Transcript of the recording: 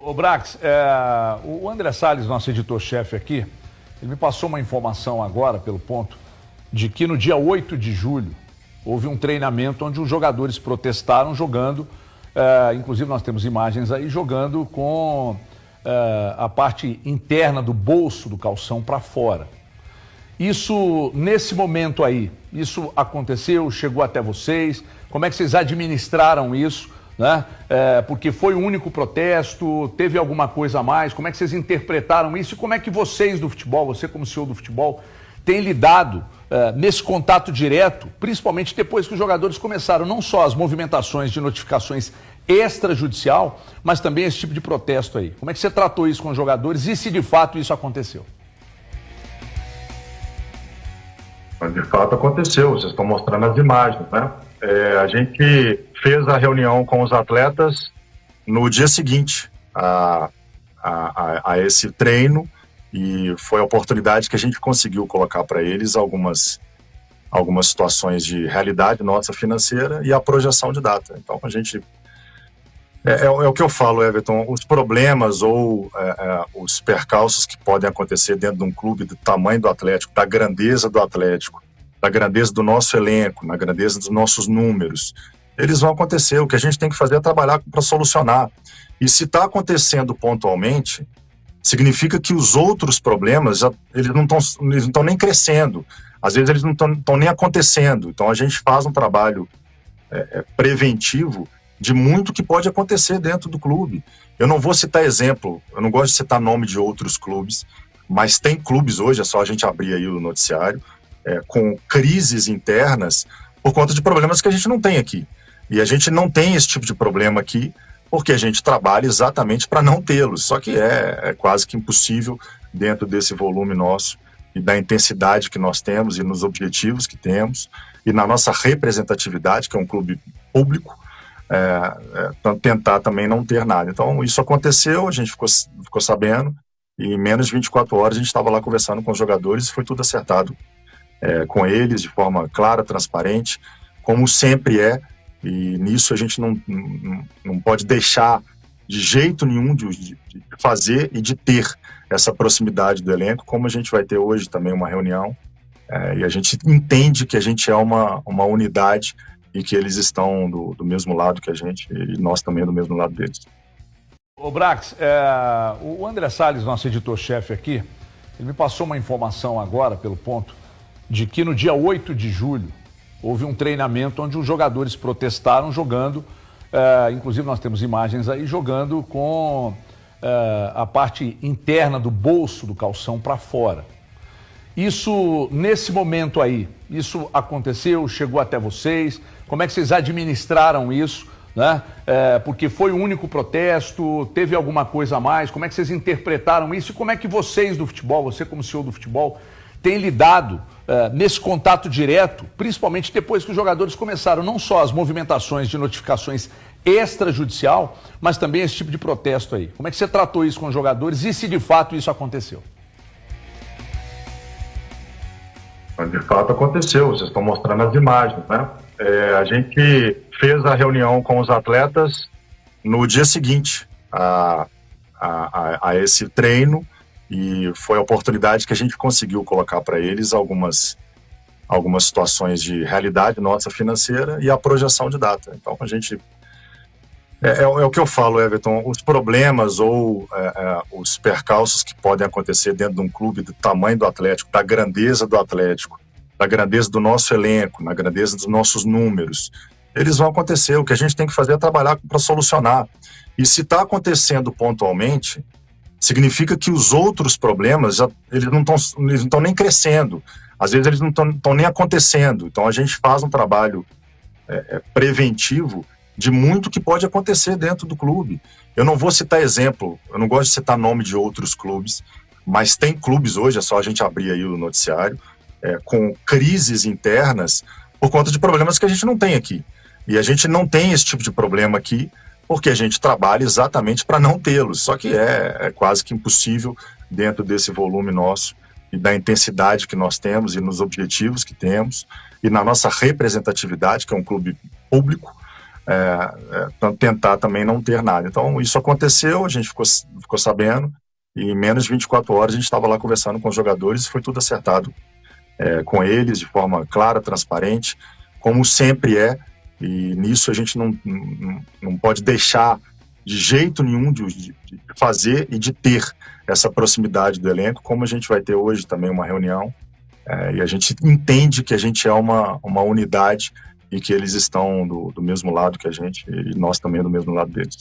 Ô Brax, o André Salles, nosso editor-chefe aqui, ele me passou uma informação agora, pelo ponto, de que no dia 8 de julho houve um treinamento onde os jogadores protestaram jogando, inclusive nós temos imagens aí, jogando com a parte interna do bolso do calção para fora. Isso, nesse momento aí, isso aconteceu, chegou até vocês? Como é que vocês administraram isso? Né? Porque foi o único protesto, teve alguma coisa a mais? Como é que vocês interpretaram isso? E como é que vocês do futebol, você como CEO do futebol, tem lidado nesse contato direto, principalmente depois que os jogadores começaram não só as movimentações de notificações extrajudicial, mas também esse tipo de protesto aí? Como é que você tratou isso com os jogadores e se de fato isso aconteceu? De fato aconteceu, vocês estão mostrando as imagens, né? A gente fez a reunião com os atletas no dia seguinte a esse treino e foi a oportunidade que a gente conseguiu colocar para eles algumas situações de realidade nossa financeira e a projeção de data. Então a gente... É o que eu falo, Everton, os problemas ou os percalços que podem acontecer dentro de um clube do tamanho do Atlético, da grandeza do Atlético, da grandeza do nosso elenco, na grandeza dos nossos números, eles vão acontecer. O que a gente tem que fazer é trabalhar para solucionar. E se está acontecendo pontualmente, significa que os outros problemas, eles não estão nem crescendo. Às vezes eles não estão nem acontecendo. Então a gente faz um trabalho preventivo de muito que pode acontecer dentro do clube. Eu não vou citar exemplo, eu não gosto de citar nome de outros clubes, mas tem clubes hoje, é só a gente abrir aí o noticiário, com crises internas por conta de problemas que a gente não tem aqui. E a gente não tem esse tipo de problema aqui porque a gente trabalha exatamente para não tê-los. Só que é quase que impossível dentro desse volume nosso e da intensidade que nós temos e nos objetivos que temos e na nossa representatividade, que é um clube público, tentar também não ter nada. Então isso aconteceu, a gente ficou sabendo e em menos de 24 horas a gente estava lá conversando com os jogadores e foi tudo acertado com eles de forma clara, transparente, como sempre é, e nisso a gente não pode deixar de jeito nenhum de fazer e de ter essa proximidade do elenco, como a gente vai ter hoje também uma reunião, e a gente entende que a gente é uma unidade e que eles estão do mesmo lado que a gente e nós também do mesmo lado deles. Ô Brax, o André Salles, nosso editor-chefe aqui, ele me passou uma informação agora, pelo ponto, de que no dia 8 de julho houve um treinamento onde os jogadores protestaram jogando, inclusive nós temos imagens aí, jogando com a parte interna do bolso do calção para fora. Isso, nesse momento aí, isso aconteceu, chegou até vocês? Como é que vocês administraram isso? Né? Porque foi o único protesto, teve alguma coisa a mais? Como é que vocês interpretaram isso? E como é que vocês do futebol, você como CEO do futebol, tem lidado nesse contato direto, principalmente depois que os jogadores começaram não só as movimentações de notificações extrajudicial, mas também esse tipo de protesto aí? Como é que você tratou isso com os jogadores e se de fato isso aconteceu? De fato aconteceu, vocês estão mostrando as imagens, né? A gente fez a reunião com os atletas no dia seguinte a esse treino e foi a oportunidade que a gente conseguiu colocar para eles algumas situações de realidade nossa financeira e a projeção de data. Então a gente... É o que eu falo, Everton, os problemas ou os percalços que podem acontecer dentro de um clube do tamanho do Atlético, da grandeza do Atlético, da grandeza do nosso elenco, na grandeza dos nossos números, eles vão acontecer. O que a gente tem que fazer é trabalhar para solucionar. E se está acontecendo pontualmente, significa que os outros problemas, eles não estão nem crescendo. Às vezes eles não estão nem acontecendo. Então a gente faz um trabalho preventivo de muito que pode acontecer dentro do clube. Eu não vou citar exemplo, eu não gosto de citar nome de outros clubes, mas tem clubes hoje, é só a gente abrir aí o noticiário, com crises internas por conta de problemas que a gente não tem aqui. E a gente não tem esse tipo de problema aqui porque a gente trabalha exatamente para não tê-los. Só que é quase que impossível dentro desse volume nosso e da intensidade que nós temos e nos objetivos que temos e na nossa representatividade, que é um clube público, tentar também não ter nada. Então, isso aconteceu, a gente ficou sabendo, e em menos de 24 horas a gente estava lá conversando com os jogadores e foi tudo acertado com eles, de forma clara, transparente, como sempre é, e nisso a gente não pode deixar de jeito nenhum de fazer e de ter essa proximidade do elenco, como a gente vai ter hoje também uma reunião, e a gente entende que a gente é uma unidade e que eles estão do mesmo lado que a gente e nós também do mesmo lado deles.